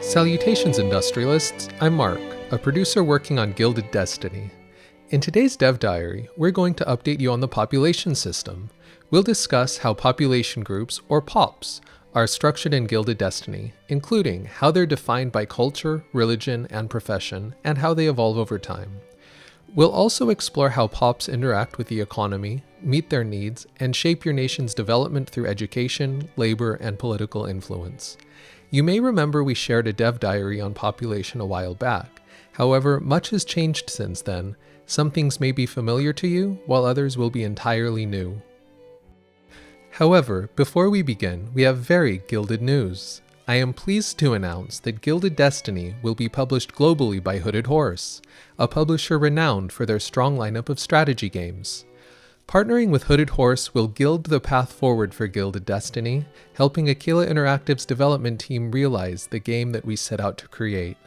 Salutations, industrialists. I'm Mark, a producer working on Gilded Destiny. In today's Dev Diary, we're going to update you on the population system. We'll discuss how population groups, or POPs, are structured in Gilded Destiny, including how they're defined by culture, religion, and profession, and how they evolve over time. We'll also explore how POPs interact with the economy, meet their needs, and shape your nation's development through education, labor, and political influence. You may remember we shared a dev diary on population a while back. However, much has changed since then. Some things may be familiar to you, while others will be entirely new. However, before we begin, we have very Gilded news. I am pleased to announce that Gilded Destiny will be published globally by Hooded Horse, a publisher renowned for their strong lineup of strategy games. Partnering with Hooded Horse will gild the path forward for Gilded Destiny, helping Aquila Interactive's development team realize the game that we set out to create.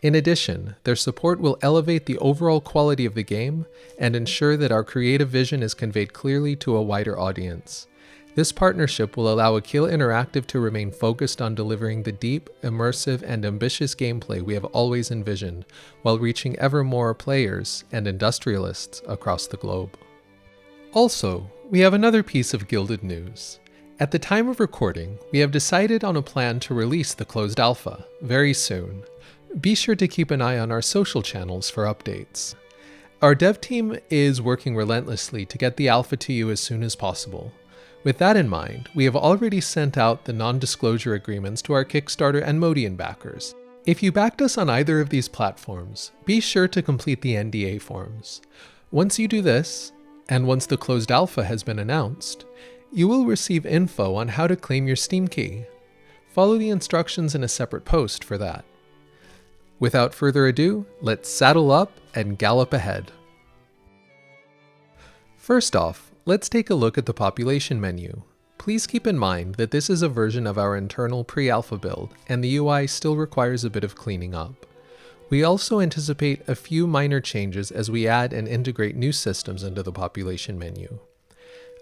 In addition, their support will elevate the overall quality of the game and ensure that our creative vision is conveyed clearly to a wider audience. This partnership will allow Aquila Interactive to remain focused on delivering the deep, immersive, and ambitious gameplay we have always envisioned, while reaching ever more players and industrialists across the globe. Also, we have another piece of Gilded news. At the time of recording, we have decided on a plan to release the closed alpha very soon. Be sure to keep an eye on our social channels for updates. Our dev team is working relentlessly to get the alpha to you as soon as possible. With that in mind, we have already sent out the non-disclosure agreements to our Kickstarter and Modian backers. If you backed us on either of these platforms, be sure to complete the NDA forms. Once you do this, and once the closed alpha has been announced, you will receive info on how to claim your Steam key. Follow the instructions in a separate post for that. Without further ado, let's saddle up and gallop ahead. First off, let's take a look at the population menu. Please keep in mind that this is a version of our internal pre-alpha build, and the UI still requires a bit of cleaning up. We also anticipate a few minor changes as we add and integrate new systems into the population menu.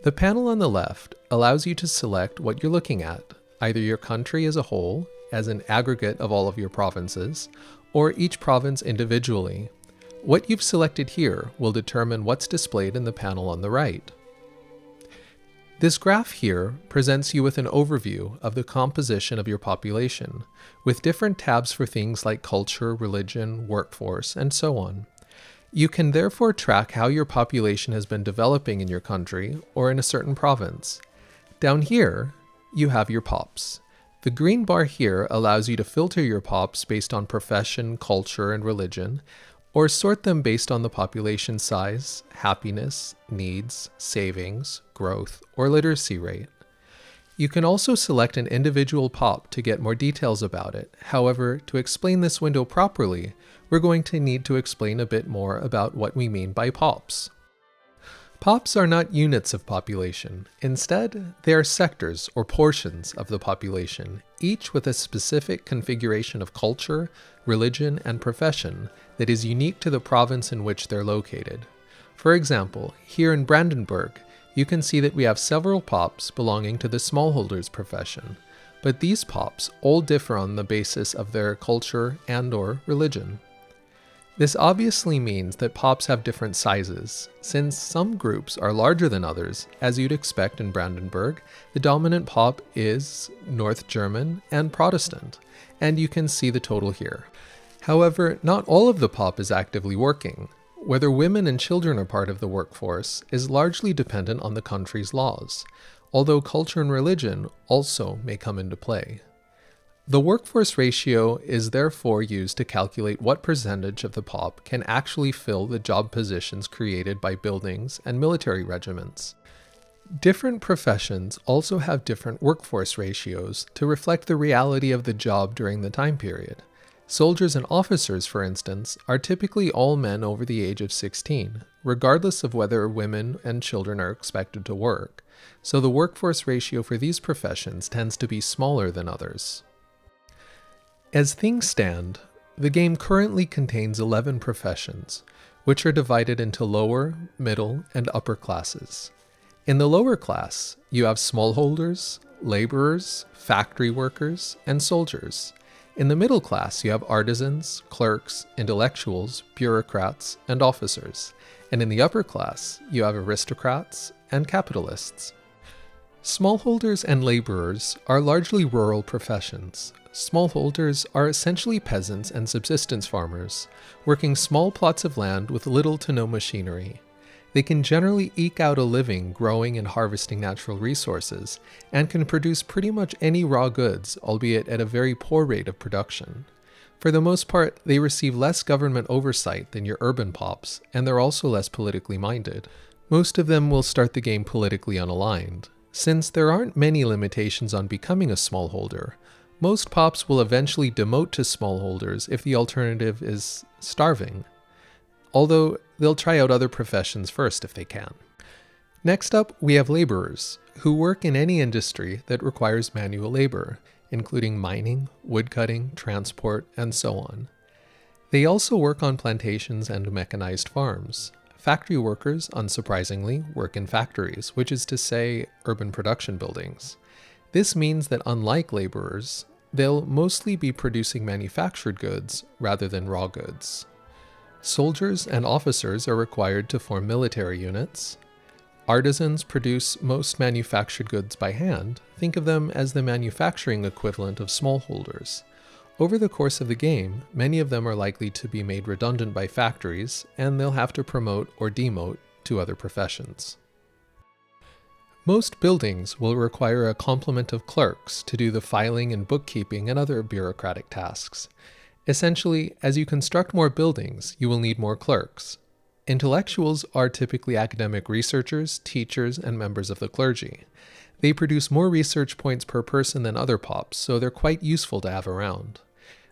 The panel on the left allows you to select what you're looking at, either your country as a whole, as an aggregate of all of your provinces, or each province individually. What you've selected here will determine what's displayed in the panel on the right. This graph here presents you with an overview of the composition of your population, with different tabs for things like culture, religion, workforce, and so on. You can therefore track how your population has been developing in your country or in a certain province. Down here, you have your POPs. The green bar here allows you to filter your POPs based on profession, culture, and religion, or sort them based on the population size, happiness, needs, savings, growth, or literacy rate. You can also select an individual POP to get more details about it. However, to explain this window properly, we're going to need to explain a bit more about what we mean by POPs. POPs are not units of population. Instead, they are sectors or portions of the population, each with a specific configuration of culture, religion, and profession that is unique to the province in which they're located. For example, here in Brandenburg, you can see that we have several POPs belonging to the smallholders profession, but these POPs all differ on the basis of their culture and/or religion. This obviously means that POPs have different sizes. Since some groups are larger than others, as you'd expect in Brandenburg, the dominant POP is North German and Protestant, and you can see the total here. However, not all of the POP is actively working. Whether women and children are part of the workforce is largely dependent on the country's laws, although culture and religion also may come into play. The workforce ratio is therefore used to calculate what percentage of the POP can actually fill the job positions created by buildings and military regiments. Different professions also have different workforce ratios to reflect the reality of the job during the time period. Soldiers and officers, for instance, are typically all men over the age of 16, regardless of whether women and children are expected to work, so the workforce ratio for these professions tends to be smaller than others. As things stand, the game currently contains 11 professions, which are divided into lower, middle, and upper classes. In the lower class, you have smallholders, laborers, factory workers, and soldiers. In the middle class, you have artisans, clerks, intellectuals, bureaucrats, and officers. And in the upper class, you have aristocrats and capitalists. Smallholders and laborers are largely rural professions. Smallholders are essentially peasants and subsistence farmers, working small plots of land with little to no machinery. They can generally eke out a living growing and harvesting natural resources, and can produce pretty much any raw goods, albeit at a very poor rate of production. For the most part, they receive less government oversight than your urban pops, and they're also less politically minded. Most of them will start the game politically unaligned. Since there aren't many limitations on becoming a smallholder, most pops will eventually demote to smallholders if the alternative is starving. Although they'll try out other professions first if they can. Next up, we have laborers, who work in any industry that requires manual labor, including mining, woodcutting, transport, and so on. They also work on plantations and mechanized farms. Factory workers, unsurprisingly, work in factories, which is to say, urban production buildings. This means that unlike laborers, they'll mostly be producing manufactured goods rather than raw goods. Soldiers and officers are required to form military units. Artisans produce most manufactured goods by hand. Think of them as the manufacturing equivalent of smallholders. Over the course of the game, many of them are likely to be made redundant by factories, and they'll have to promote or demote to other professions. Most buildings will require a complement of clerks to do the filing and bookkeeping and other bureaucratic tasks. Essentially, as you construct more buildings, you will need more clerks. Intellectuals are typically academic researchers, teachers, and members of the clergy. They produce more research points per person than other pops, so they're quite useful to have around.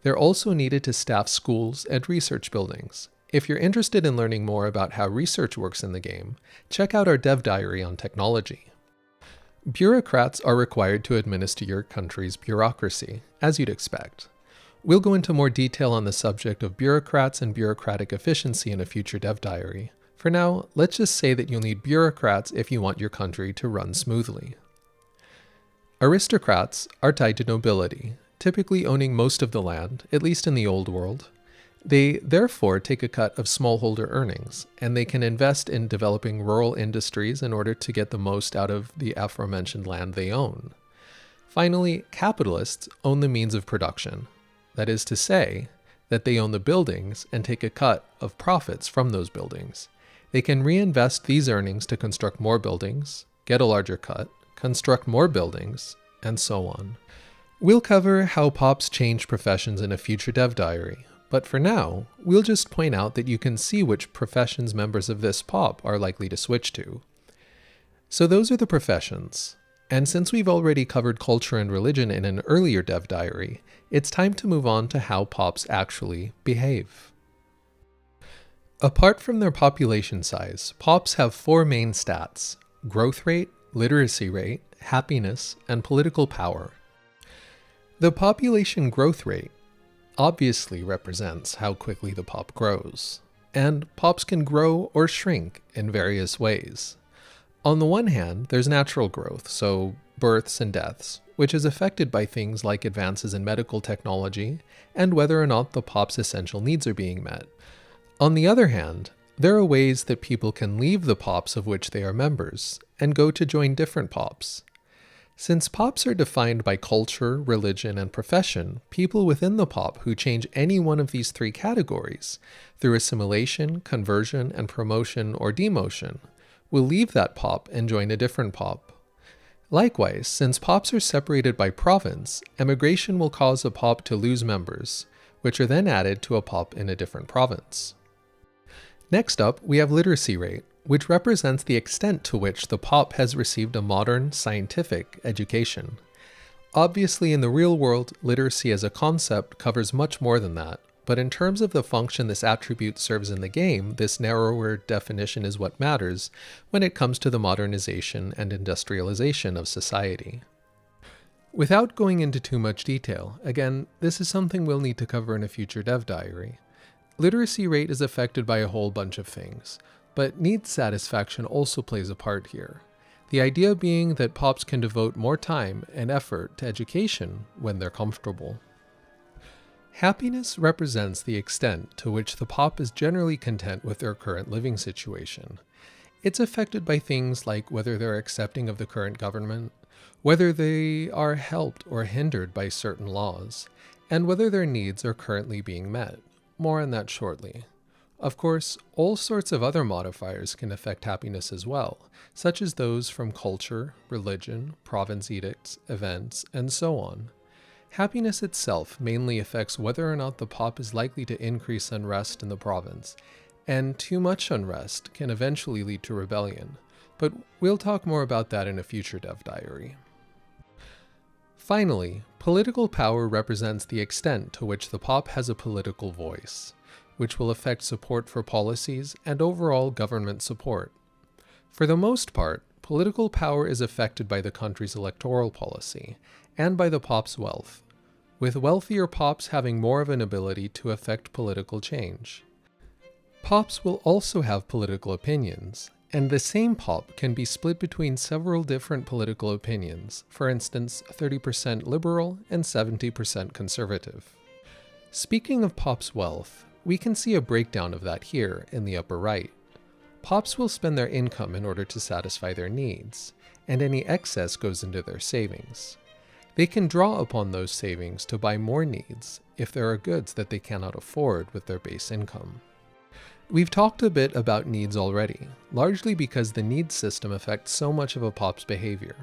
They're also needed to staff schools and research buildings. If you're interested in learning more about how research works in the game, check out our dev diary on technology. Bureaucrats are required to administer your country's bureaucracy, as you'd expect. We'll go into more detail on the subject of bureaucrats and bureaucratic efficiency in a future dev diary. For now, let's just say that you'll need bureaucrats if you want your country to run smoothly. Aristocrats are tied to nobility, typically owning most of the land, at least in the old world. They therefore take a cut of smallholder earnings, and they can invest in developing rural industries in order to get the most out of the aforementioned land they own. Finally, capitalists own the means of production. That is to say, that they own the buildings and take a cut of profits from those buildings. They can reinvest these earnings to construct more buildings, get a larger cut, construct more buildings, and so on. We'll cover how pops change professions in a future dev diary, but for now, we'll just point out that you can see which professions members of this pop are likely to switch to. So those are the professions. And since we've already covered culture and religion in an earlier dev diary, it's time to move on to how pops actually behave. Apart from their population size, pops have four main stats: growth rate, literacy rate, happiness, and political power. The population growth rate obviously represents how quickly the pop grows, and pops can grow or shrink in various ways. On the one hand, there's natural growth, so births and deaths, which is affected by things like advances in medical technology and whether or not the pop's essential needs are being met. On the other hand, there are ways that people can leave the pops of which they are members and go to join different pops. Since pops are defined by culture, religion, and profession, people within the pop who change any one of these three categories through assimilation, conversion, and promotion or demotion will leave that pop and join a different pop. Likewise, since pops are separated by province, emigration will cause a pop to lose members, which are then added to a pop in a different province. Next up, we have literacy rate, which represents the extent to which the pop has received a modern, scientific education. Obviously, in the real world, literacy as a concept covers much more than that, but in terms of the function this attribute serves in the game, this narrower definition is what matters when it comes to the modernization and industrialization of society. Without going into too much detail, again, this is something we'll need to cover in a future dev diary. Literacy rate is affected by a whole bunch of things, but needs satisfaction also plays a part here. The idea being that pops can devote more time and effort to education when they're comfortable. Happiness represents the extent to which the pop is generally content with their current living situation. It's affected by things like whether they're accepting of the current government, whether they are helped or hindered by certain laws, and whether their needs are currently being met. More on that shortly. Of course, all sorts of other modifiers can affect happiness as well, such as those from culture, religion, province edicts, events, and so on. Happiness itself mainly affects whether or not the pop is likely to increase unrest in the province, and too much unrest can eventually lead to rebellion, but we'll talk more about that in a future Dev Diary. Finally, political power represents the extent to which the pop has a political voice, which will affect support for policies and overall government support. For the most part, political power is affected by the country's electoral policy and by the pop's wealth, with wealthier pops having more of an ability to affect political change. Pops will also have political opinions, and the same pop can be split between several different political opinions, for instance 30% liberal and 70% conservative. Speaking of pops' wealth, we can see a breakdown of that here in the upper right. Pops will spend their income in order to satisfy their needs, and any excess goes into their savings. They can draw upon those savings to buy more needs if there are goods that they cannot afford with their base income. We've talked a bit about needs already, largely because the needs system affects so much of a pop's behavior.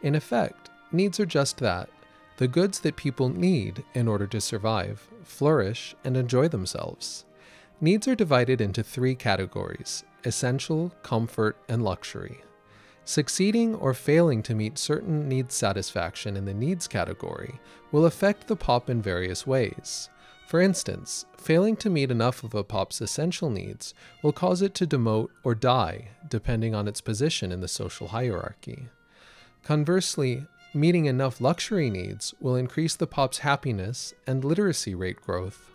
In effect, needs are just that, the goods that people need in order to survive, flourish, and enjoy themselves. Needs are divided into three categories: essential, comfort, and luxury. Succeeding or failing to meet certain needs satisfaction in the needs category will affect the pop in various ways. For instance, failing to meet enough of a pop's essential needs will cause it to demote or die, depending on its position in the social hierarchy. Conversely, meeting enough luxury needs will increase the pop's happiness and literacy rate growth.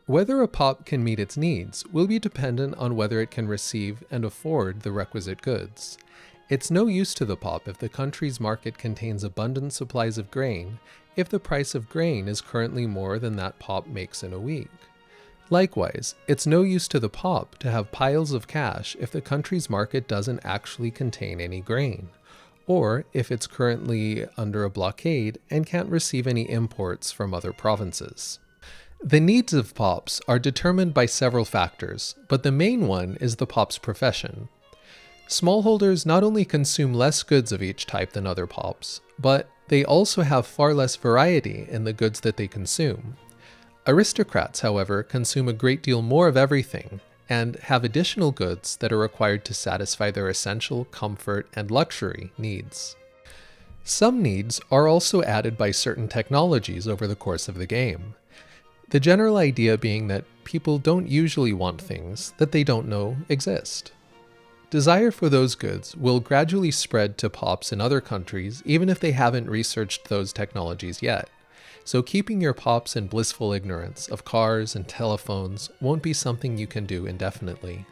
Whether a pop can meet its needs will be dependent on whether it can receive and afford the requisite goods. It's no use to the pop if the country's market contains abundant supplies of grain, if the price of grain is currently more than that pop makes in a week. Likewise, it's no use to the pop to have piles of cash if the country's market doesn't actually contain any grain, or if it's currently under a blockade and can't receive any imports from other provinces. The needs of pops are determined by several factors, but the main one is the pop's profession. Smallholders not only consume less goods of each type than other pops, but they also have far less variety in the goods that they consume. Aristocrats, however, consume a great deal more of everything, and have additional goods that are required to satisfy their essential, comfort, and luxury needs. Some needs are also added by certain technologies over the course of the game. The general idea being that people don't usually want things that they don't know exist. Desire for those goods will gradually spread to pops in other countries even if they haven't researched those technologies yet, so keeping your pops in blissful ignorance of cars and telephones won't be something you can do indefinitely.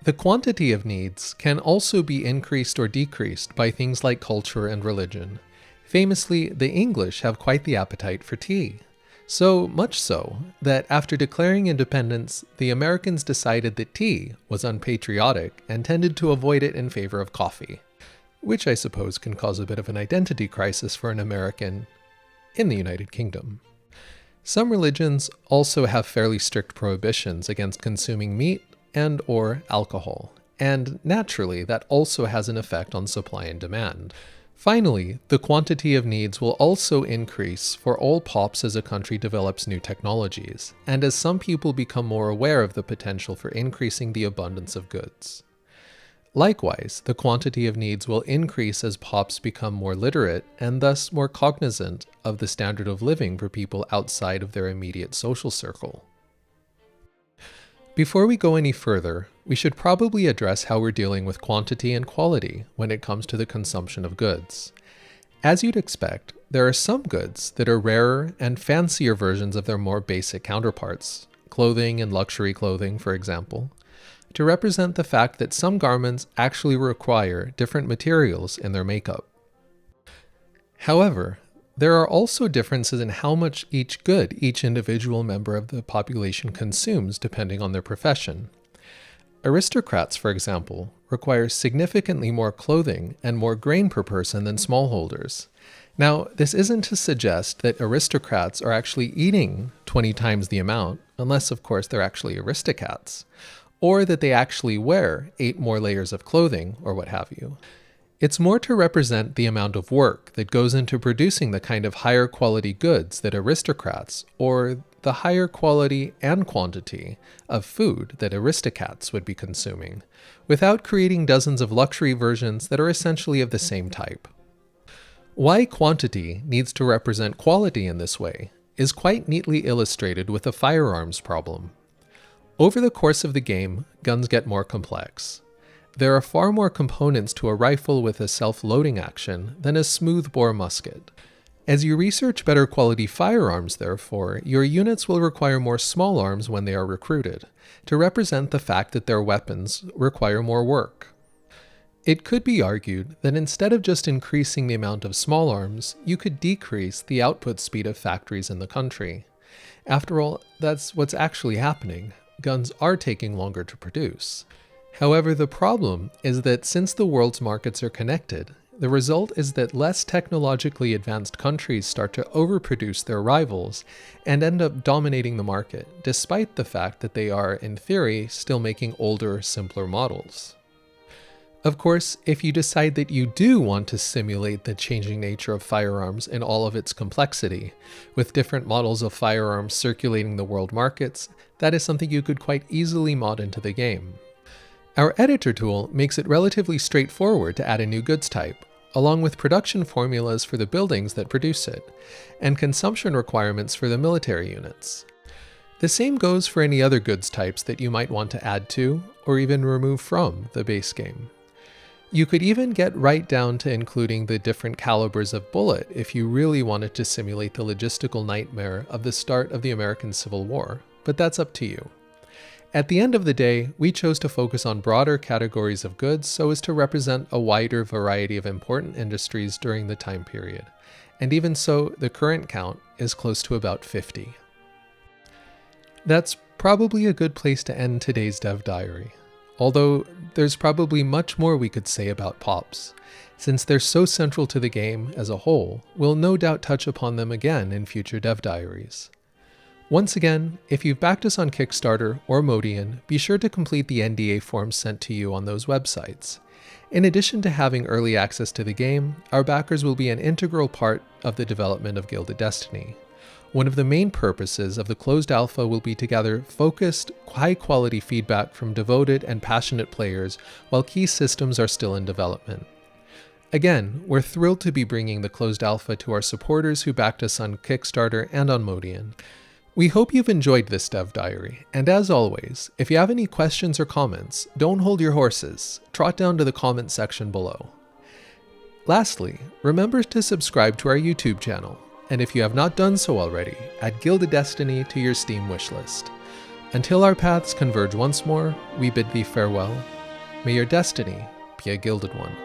The quantity of needs can also be increased or decreased by things like culture and religion. Famously, the English have quite the appetite for tea. So much so that after declaring independence, the Americans decided that tea was unpatriotic and tended to avoid it in favor of coffee, which I suppose can cause a bit of an identity crisis for an American in the United Kingdom. Some religions also have fairly strict prohibitions against consuming meat and or alcohol, and naturally that also has an effect on supply and demand. Finally, the quantity of needs will also increase for all pops as a country develops new technologies, and as some people become more aware of the potential for increasing the abundance of goods. Likewise, the quantity of needs will increase as pops become more literate and thus more cognizant of the standard of living for people outside of their immediate social circle. Before we go any further, we should probably address how we're dealing with quantity and quality when it comes to the consumption of goods. As you'd expect, there are some goods that are rarer and fancier versions of their more basic counterparts, clothing and luxury clothing, for example, to represent the fact that some garments actually require different materials in their makeup. However, There are also differences in how much each good each individual member of the population consumes depending on their profession. Aristocrats, for example, require significantly more clothing and more grain per person than smallholders. Now, this isn't to suggest that aristocrats are actually eating 20 times the amount, unless of course they're actually aristocrats, or that they actually wear 8 more layers of clothing, or what have you. It's more to represent the amount of work that goes into producing the kind of higher quality goods that aristocrats, or the higher quality and quantity of food that aristocrats would be consuming, without creating dozens of luxury versions that are essentially of the same type. Why quantity needs to represent quality in this way is quite neatly illustrated with the firearms problem. Over the course of the game, guns get more complex. There are far more components to a rifle with a self-loading action than a smooth-bore musket. As you research better quality firearms, therefore, your units will require more small arms when they are recruited, to represent the fact that their weapons require more work. It could be argued that instead of just increasing the amount of small arms, you could decrease the output speed of factories in the country. After all, that's what's actually happening. Guns are taking longer to produce. However, the problem is that since the world's markets are connected, the result is that less technologically advanced countries start to overproduce their rivals and end up dominating the market, despite the fact that they are, in theory, still making older, simpler models. Of course, if you decide that you do want to simulate the changing nature of firearms in all of its complexity, with different models of firearms circulating the world markets, that is something you could quite easily mod into the game. Our editor tool makes it relatively straightforward to add a new goods type, along with production formulas for the buildings that produce it, and consumption requirements for the military units. The same goes for any other goods types that you might want to add to, or even remove from, the base game. You could even get right down to including the different calibers of bullet if you really wanted to simulate the logistical nightmare of the start of the American Civil War, but that's up to you. At the end of the day, we chose to focus on broader categories of goods so as to represent a wider variety of important industries during the time period, and even so, the current count is close to about 50. That's probably a good place to end today's Dev Diary, although there's probably much more we could say about Pops. Since they're so central to the game as a whole, we'll no doubt touch upon them again in future Dev Diaries. Once again, if you've backed us on Kickstarter or Modian, be sure to complete the NDA forms sent to you on those websites. In addition to having early access to the game, our backers will be an integral part of the development of Gilded Destiny. One of the main purposes of the closed alpha will be to gather focused, high-quality feedback from devoted and passionate players while key systems are still in development. Again, we're thrilled to be bringing the closed alpha to our supporters who backed us on Kickstarter and on Modian. We hope you've enjoyed this Dev Diary, and as always, if you have any questions or comments, don't hold your horses, trot down to the comment section below. Lastly, remember to subscribe to our YouTube channel, and if you have not done so already, add Gilded Destiny to your Steam wishlist. Until our paths converge once more, we bid thee farewell. May your destiny be a gilded one.